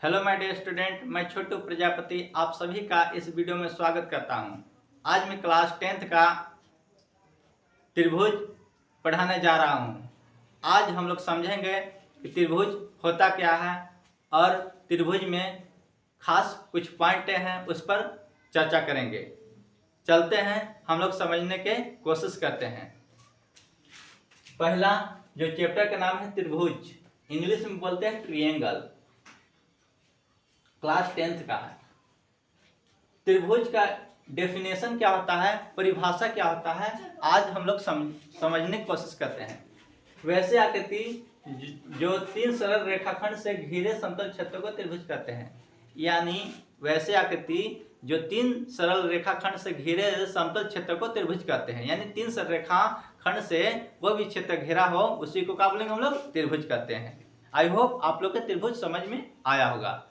Hello my dear student, मैं छोटू प्रजापति आप सभी का इस वीडियो में स्वागत करता हूं। आज मैं क्लास 10th का त्रिभुज पढ़ाने जा रहा हूं। आज हम लोग समझेंगे कि त्रिभुज होता क्या है और त्रिभुज में खास कुछ पॉइंट हैं, उस पर चर्चा करेंगे। चलते हैं, हम लोग समझने के कोशिश करते हैं। पहला जो चैप्टर का नाम है त्रिभुज, इंग्लिश में बोलते हैं ट्रिएंगल, क्लास 10th का है। त्रिभुज का डेफिनेशन क्या होता है, परिभाषा क्या होता है, आज हम लोग समझने की कोशिश करते हैं। वैसे आकृति जो तीन सरल रेखाखंड से घिरे समतल क्षेत्र को त्रिभुज कहते हैं। यानी वैसे आकृति जो तीन सरल रेखाखंड से घिरे समतल क्षेत्र को त्रिभुज कहते हैं। यानी तीन सरल रेखाखंड से वो भी क्षेत्र घिरा हो, उसी को क्या बोलेंगे हम लोग, त्रिभुज कहते हैं। आई होप आप लोग के त्रिभुज समझ में आया होगा।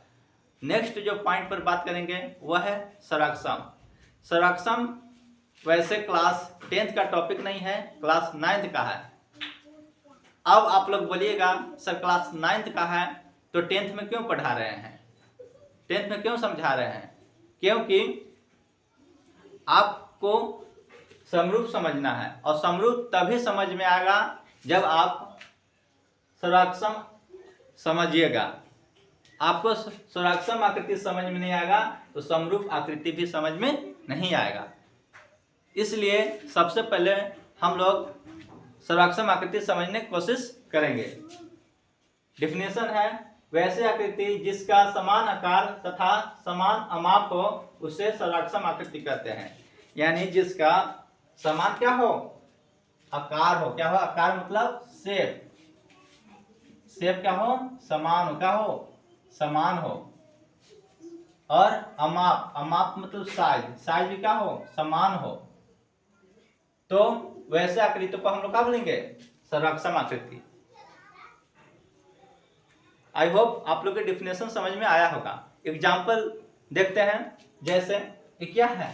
नेक्स्ट जो पॉइंट पर बात करेंगे वह है सर्वाक्षम। सर्वाक्षम वैसे क्लास 10th का टॉपिक नहीं है, क्लास 9th का है। अब आप लोग बोलिएगा सर क्लास 9th का है तो 10th में क्यों पढ़ा रहे हैं, 10th में क्यों समझा रहे हैं? क्योंकि आपको समरूप समझना है और समरूप तभी समझ में आएगा जब आप सर्वाक्षम समझिएगा। आपको सर्वाक्षम आकृति समझ में नहीं आएगा तो समरूप आकृति भी समझ में नहीं आएगा। इसलिए सबसे पहले हम लोग सर्वाक्षम आकृति समझने की कोशिश करेंगे। डेफिनेशन है, वैसे आकृति जिसका समान आकार तथा समान अमाप हो उसे सर्वाक्षम आकृति कहते हैं। यानी जिसका समान क्या हो, आकार हो। क्या हो आकार, मतलब शेप। शेप क्या हो, समान हो। क्या हो, समान हो। और अमाप, अमाप मतलब साइज, साइज भी क्या हो, समान हो। तो वैसे आकृति को हम लोग क्या बोलेंगे, सर्वाक्षम आकृति। आई होप आप लोग के डिफिनेशन समझ में आया होगा। एग्जाम्पल देखते हैं। जैसे ये क्या है,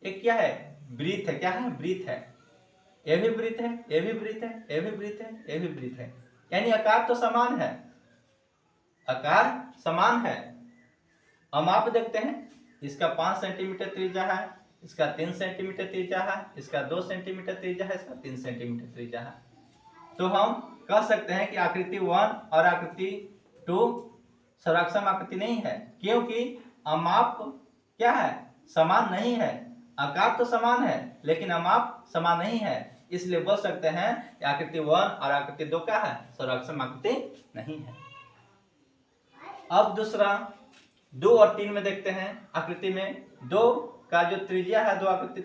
ये क्या है, वृत्त है। क्या है, वृत्त है। ये भी वृत्त है, ये भी वृत्त है, ये भी वृत्त है, ये भी वृत्त है। यानी आकार तो समान है, आकार समान है। अमाप देखते हैं, इसका 5 सेंटीमीटर त्रिज्या है, इसका 3 सेंटीमीटर त्रिज्या है, इसका 2 सेंटीमीटर त्रिज्या है, इसका 3 सेंटीमीटर त्रिज्या है। तो हम कह सकते हैं कि आकृति 1 और आकृति 2 सर्वाक्षम आकृति नहीं है, क्योंकि अमाप क्या है, समान नहीं है। आकार तो समान है लेकिन अमाप समान नहीं है। इसलिए बोल सकते हैं कि आकृति 1 और आकृति 2 क्या है, सर्वाक्षम आकृति नहीं है। अब दूसरा 2 और 3 में देखते हैं। आकृति में 2 का जो त्रिज्या है, 2 आकृति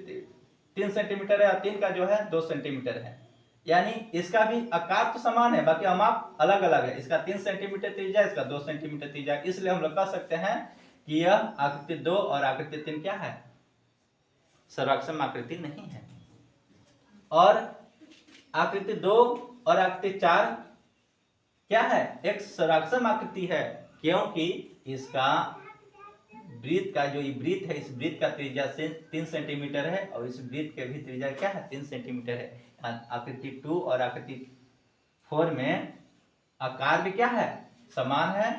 3 सेंटीमीटर है और 3 का जो है 2 सेंटीमीटर है। यानी इसका भी आकार तो समान है, बाकी अमाप अलग अलग है। इसका 3 सेंटीमीटर त्रिज्या, इसका 2 सेंटीमीटर त्रिज्या। इसलिए हम लोग कह सकते हैं कि यह आकृति 2 और आकृति 3 क्या है, सर्वाक्षम आकृति नहीं है। और आकृति 2 और आकृति 4 क्या है, एक सर्वाक्षम आकृति है, क्योंकि इसका वृत्त का जो वृत्त है, इस वृत्त का त्रिज्या 3 सेंटीमीटर है और इस वृत्त के भी त्रिज्या क्या है, 3 सेंटीमीटर है। आकृति 2 और आकृति 4 में आकार भी क्या है, समान है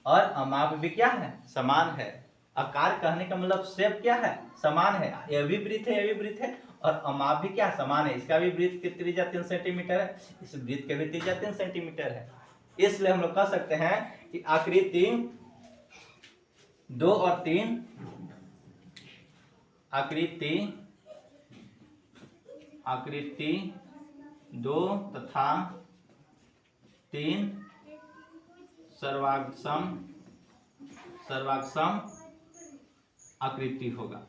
और अमाप भी क्या है, समान है। आकार कहने का मतलब शेप क्या है, समान है। यह भी वृत्त है, यह भी वृत्त है और अमाप भी क्या समान है। इसका भी वृत्त की त्रिज्या 3 सेंटीमीटर है, इस वृत्त के भी त्रिज्या 3 सेंटीमीटर है। इसलिए हम लोग कह सकते हैं कि आकृति 2 और 3, आकृति 2 तथा 3 सर्वाक्षम आकृति होगा,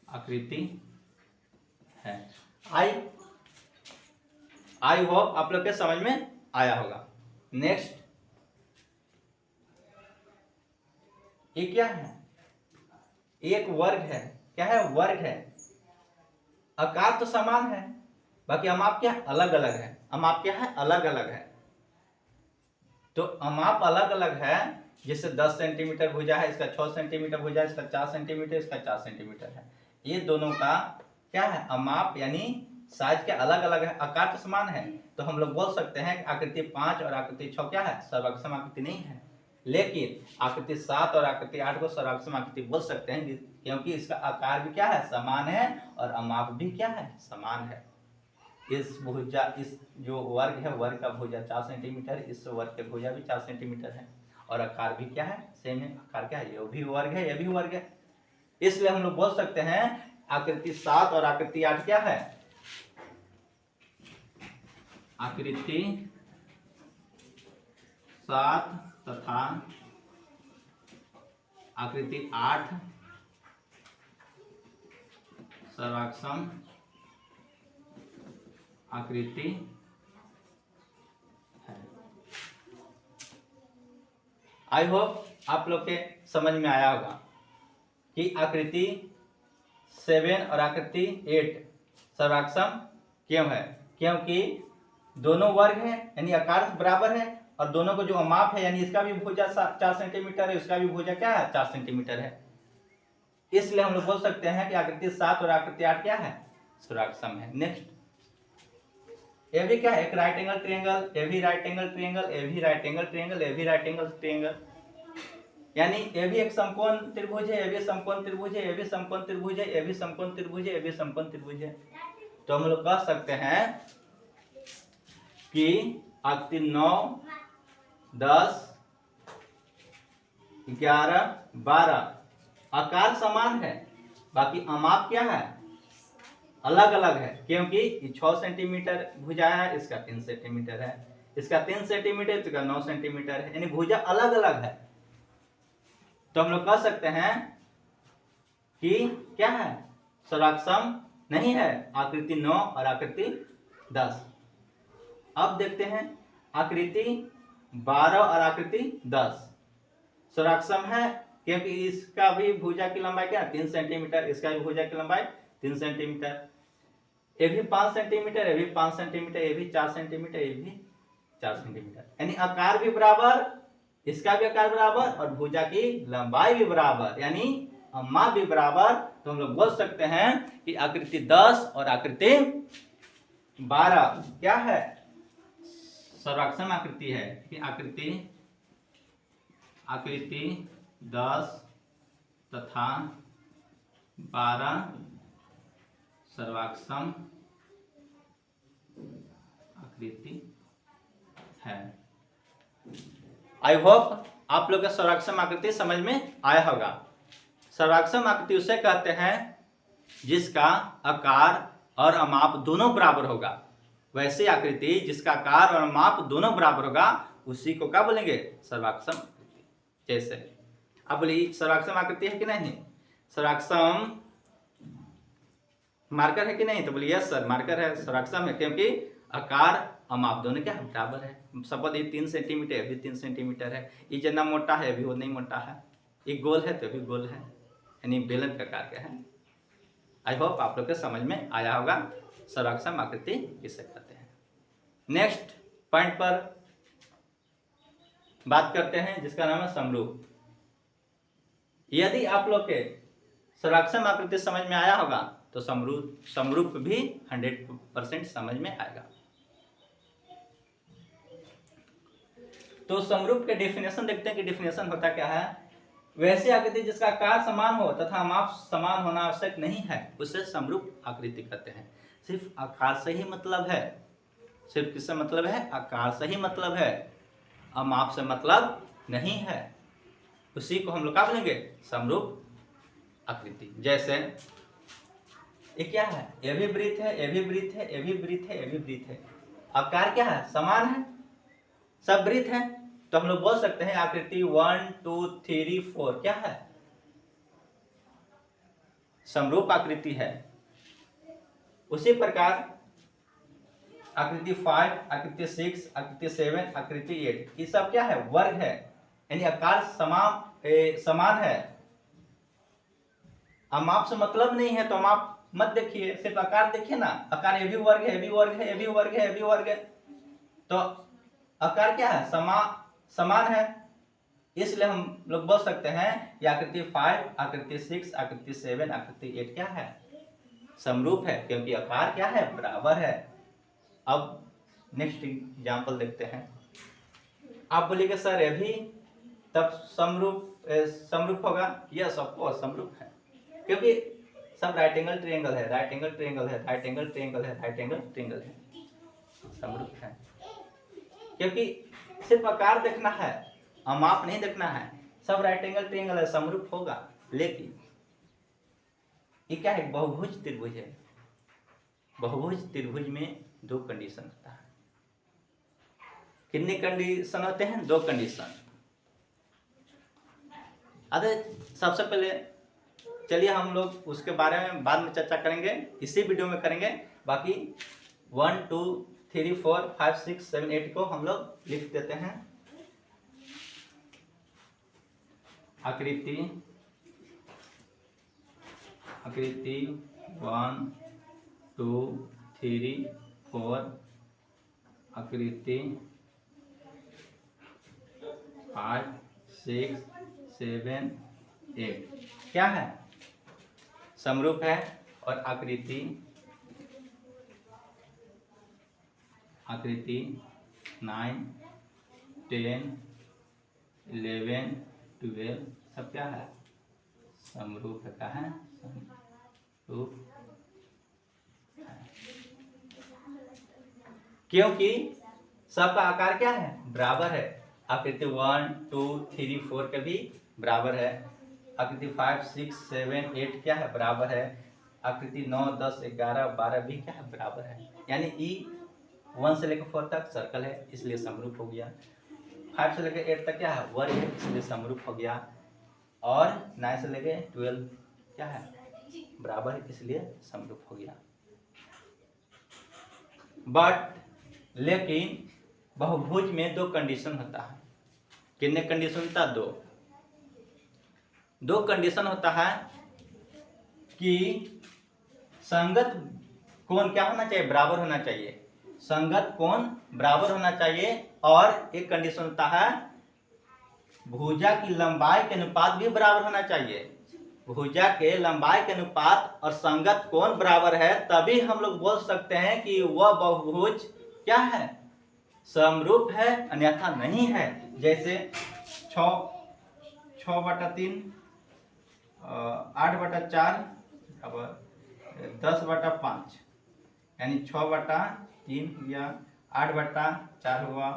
आकृति है। आई होप आप लोग के समझ में आया होगा। नेक्स्ट ये क्या है, एक वर्ग है। क्या है, वर्ग है। आकार तो समान है, बाकी अमाप क्या अलग अलग है। अमाप क्या है, अलग अलग है। तो अमाप अलग अलग है। जैसे 10 सेंटीमीटर भुजा है, इसका 6 सेंटीमीटर भुजा है, इसका 4 सेंटीमीटर, इसका 4 सेंटीमीटर है। ये दोनों का क्या है, अमाप यानी साइज के अलग अलग है, आकार तो समान है। तो हम लोग बोल सकते हैं कि आकृति 5 और आकृति 6 क्या है, सर्वाक्षम आकृति नहीं है। लेकिन आकृति 7 और आकृति 8 को सर्वाक्षम आकृति बोल सकते हैं, क्योंकि इसका आकार भी क्या है, समान है, और अमाप भी क्या है, समान है। इस भुजा, इस जो वर्ग है, वर्ग का भुजा 4 सेंटीमीटर, इस वर्ग के भुजा भी 4 सेंटीमीटर है, और आकार भी क्या है, सेम है। आकार क्या है, ये भी वर्ग है, ये भी वर्ग है। इसलिए हम लोग बोल सकते हैं आकृति 7 और आकृति 8 क्या है, आकृति 7 तथा आकृति 8 सर्वाक्षम आकृति है। आई होप आप लोग के समझ में आया होगा कि आकृति 7 और आकृति 8 सर्वाक्षम क्यों है, क्योंकि दोनों वर्ग है, यानी आकार बराबर है, और दोनों को जो अमाप है, यानी इसका भी भुजा 4 सेंटीमीटर है, इसका भी भुजा क्या है, 4 सेंटीमीटर है। इसलिए हम लोग बोल सकते हैं कि आकृति 7 और आकृति 8 क्या है, सर्वाक्षम है। नेक्स्ट, ये भी क्या है, एक राइट एंगल ट्रायंगल, ये भी राइट एंगल ट्रायंगल, ये भी राइट एंगल ट्रायंगल, ये भी राइट एंगल ट्रायंगल, यानी ये भी एक समकोण त्रिभुज है, ये भी समकोण त्रिभुज है, ये भी समकोण त्रिभुज है, ये भी समकोण त्रिभुज है, ये भी समकोण त्रिभुज है। तो हम लोग कह सकते हैं कि आकृति 9, 10, 11, 12 आकार समान है, बाकी अमाप क्या है, अलग अलग है, क्योंकि ये 6 सेंटीमीटर भुजा है, इसका 3 सेंटीमीटर है, इसका 3 सेंटीमीटर, इसका 9 सेंटीमीटर है, यानी भुजा अलग अलग है। तो हम लोग कह सकते हैं कि क्या है, सर्वाक्षम नहीं है आकृति 9 और आकृति 10। अब देखते हैं आकृति 12 और आकृति 10 सर्वाक्षम है, क्योंकि इसका भी भुजा की लंबाई क्या है, 3 सेंटीमीटर, इसका भी भुजा की लंबाई 3 सेंटीमीटर, ये भी 5 सेंटीमीटर, ये भी 5 सेंटीमीटर, ये भी 4 सेंटीमीटर, ये भी 4 सेंटीमीटर, यानी आकार भी बराबर, इसका भी आकार बराबर, और भुजा की लंबाई भी बराबर, यानी अम्मा भी बराबर। तो हम लोग बोल सकते हैं कि आकृति 10 और आकृति 12 क्या है, सर्वाक्षम आकृति है। कि आकृति 10 तथा 12 सर्वाक्षम आकृति है। आई होप आप लोग का सर्वाक्षम आकृति समझ में आया होगा। सर्वाक्षम आकृति उसे कहते हैं जिसका आकार और अमाप दोनों बराबर होगा। वैसी आकृति जिसका आकार और अमाप दोनों बराबर होगा उसी को क्या बोलेंगे, सर्वाक्षम आकृति। जैसे अब बोलिए सर्वाक्षम आकृति है कि नहीं, सर्वाक्षम मार्कर है कि नहीं, तो बोलिए यस सर मार्कर है, सर्वाक्षम है, क्योंकि आकार अमाप दोनों क्या बराबर है। सपोज ये 3 सेंटीमीटर, ये भी 3 सेंटीमीटर है, ये जितना मोटा है अभी वो नहीं मोटा है, ये गोल है तो भी गोल है, यानी बेलन का आकार क्या है। आई होप आप लोग के समझ में आया होगा सर्वाक्षम आकृति किसे कहते हैं। नेक्स्ट पॉइंट पर बात करते हैं जिसका नाम है समरूप। यदि आप लोग के सर्वाक्षम आकृति समझ में आया होगा तो समरूप भी 100% समझ में आएगा। तो समरूप के डेफिनेशन देखते हैं कि डेफिनेशन होता क्या है। वैसी आकृति जिसका आकार समान हो तथा माप समान होना आवश्यक नहीं है उसे समरूप आकृति कहते हैं। सिर्फ आकार से ही मतलब है, सिर्फ किससे मतलब है, आकार से ही मतलब है, माप से मतलब नहीं है, उसी को हम लोग क्या बोलेंगे, समरूप आकृति। जैसे ये क्या है, ये भी वृत्त है, ये भी वृत्त है, ये भी वृत्त है, ये भी वृत्त है, आकार क्या है, समान है, सब वृत्त है, तो हम लोग बोल सकते हैं आकृति 1 2 3 4 क्या है, समरूप आकृति है। उसी प्रकार आकृति 5, आकृति 6, आकृति 7, आकृति 8 ये सब क्या है, वर्ग है, यानी आकार समान है, माप से मतलब नहीं है, तो माप मत देखिए, सिर्फ आकार देखिए ना, आकार ये भी वर्ग है, ये भी वर्ग है, ये भी वर्ग है, ये भी वर्ग है, तो आकार क्या है, समान है। इसलिए हम लोग बोल सकते हैं कि आकृति 5, आकृति 6, आकृति 7, आकृति 8 क्या है, समरूप है, क्योंकि आकार क्या है, बराबर है। अब नेक्स्ट एग्जांपल देखते हैं। आप बोलिएगा सर ये भी तब समरूप होगा। यस ऑफ कोर्स समरूप है, क्योंकि सब राइट एंगल ट्रायंगल है, राइट एंगल ट्रायंगल है, राइट एंगल ट्रायंगल है, राइट एंगल ट्रायंगल है, समरूप है। क्योंकि सिर्फ आकार देखना है और माप नहीं देखना है, सब राइट एंगल ट्रायंगल है, समरूप होगा। लेकिन ये क्या है, बहुभुज त्रिभुज है। बहुभुज त्रिभुज में दो कंडीशन होता है। कितने कंडीशन होते हैं? दो कंडीशन। अरे सबसे पहले चलिए हम लोग उसके बारे में बाद में चर्चा करेंगे, इसी वीडियो में करेंगे। बाकी 1 2 3 4 5 6 7 8 को हम लोग लिख देते हैं। आकृति 1 2 3 4, आकृति 5 6 7 8 क्या है? समरूप है। और आकृति 9 10 11 12 सब क्या है? समरूप है। क्या है? समरूप है। क्योंकि सबका आकार क्या है? बराबर है। आकृति 1 2 3 4 के भी बराबर है। आकृति 5 6 7 8 क्या है? बराबर है। आकृति 9 10 11 12 भी क्या है? बराबर है। यानी ई 1 से लेकर 4 तक सर्कल है, इसलिए समरूप हो गया। 5 से लेकर 8 तक क्या है? वर्ग है, इसलिए समरूप हो गया। और 9 से लेकर 12 क्या है? बराबर है, इसलिए समरूप हो गया। बट लेकिन बहुभुज में दो कंडीशन होता है। कितने कंडीशन होता है? दो कंडीशन होता है कि संगत कोण क्या होना चाहिए? बराबर होना चाहिए। संगत कोण बराबर होना चाहिए। और एक कंडीशन होता है भुजा की लंबाई के अनुपात भी बराबर होना चाहिए। भुजा के लंबाई के अनुपात और संगत कोण बराबर है, तभी हम लोग बोल सकते हैं कि वह बहुभुज क्या है? समरूप है, अन्यथा नहीं है। जैसे 6/3 8/4 10/5, यानी 6/3 या 8/4 हुआ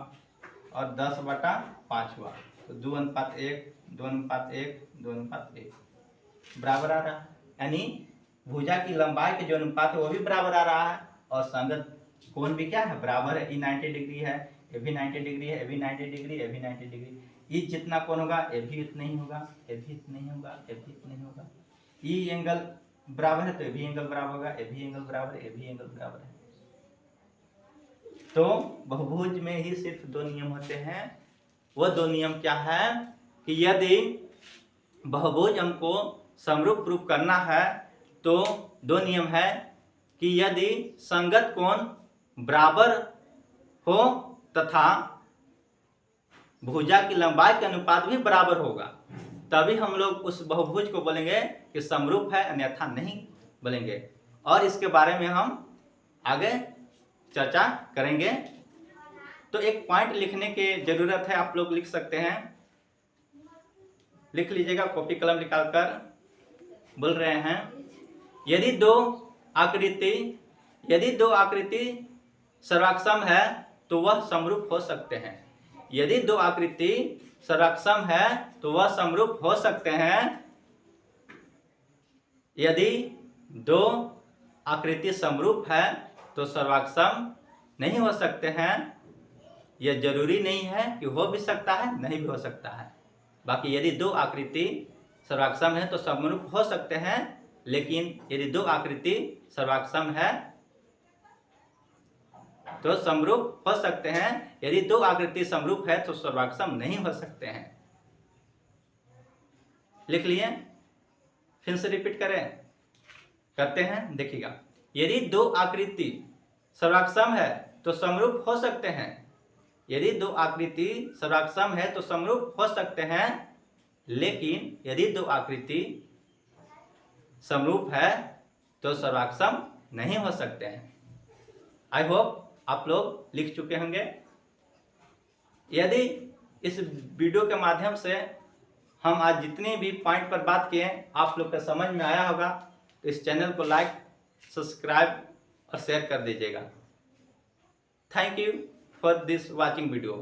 और 10/5 हुआ, तो 2:1 2:1 2:1 बराबर आ रहा है। यानी भुजा की लंबाई के जो अनुपात है वो भी बराबर आ रहा है। और संगत कोण भी क्या है? बराबर है। ई 90 डिग्री है, ये भी 90 डिग्री है, ये भी 90 डिग्री, ये भी 90 डिग्री। ई जितना कोण होगा ये भी इतना ही होगा, ये भी इतना ही होगा, ये भी इतना ही होगा। ई एंगल बराबर है तो ये भी एंगल बराबर होगा, ये भी एंगल बराबर है, ये भी एंगल बराबर है। तो बहुभुज में ही सिर्फ दो नियम होते हैं। वो दो नियम क्या है कि यदि बहुभुज हमको समरूप प्रूफ करना है तो दो नियम है कि यदि संगत कोण बराबर हो तथा भुजा की लंबाई के अनुपात भी बराबर होगा, तभी हम लोग उस बहुभुज को बोलेंगे कि समरूप है, अन्यथा नहीं बोलेंगे। और इसके बारे में हम आगे चर्चा करेंगे। तो एक पॉइंट लिखने की जरूरत है, आप लोग लिख सकते हैं, लिख लीजिएगा कॉपी कलम निकालकर। बोल रहे हैं यदि दो आकृति सर्वाक्षम है तो वह समरूप हो सकते हैं। यदि दो आकृति सर्वाक्षम है तो वह समरूप हो सकते हैं। यदि दो आकृति समरूप है तो सर्वाक्षम नहीं हो सकते हैं। यह जरूरी नहीं है कि हो भी सकता है, नहीं भी हो सकता है। बाकी यदि दो आकृति सर्वाक्षम है तो समरूप हो सकते हैं, लेकिन यदि दो आकृति सर्वाक्षम है तो समरूप हो सकते हैं। यदि दो आकृति समरूप है तो सर्वाक्षम नहीं हो सकते हैं। लिख लिए? फिर से रिपीट करते हैं, देखिएगा। यदि दो आकृति सर्वाक्षम है तो समरूप हो सकते हैं। यदि दो आकृति सर्वाक्षम है तो समरूप हो सकते हैं, लेकिन यदि दो आकृति समरूप है तो सर्वाक्षम नहीं हो सकते हैं। आई होप आप लोग लिख चुके होंगे। यदि इस वीडियो के माध्यम से हम आज जितने भी पॉइंट पर बात किए आप लोग को समझ में आया होगा। तो इस चैनल को लाइक, सब्सक्राइब और शेयर कर दीजिएगा। Thank you for this watching video.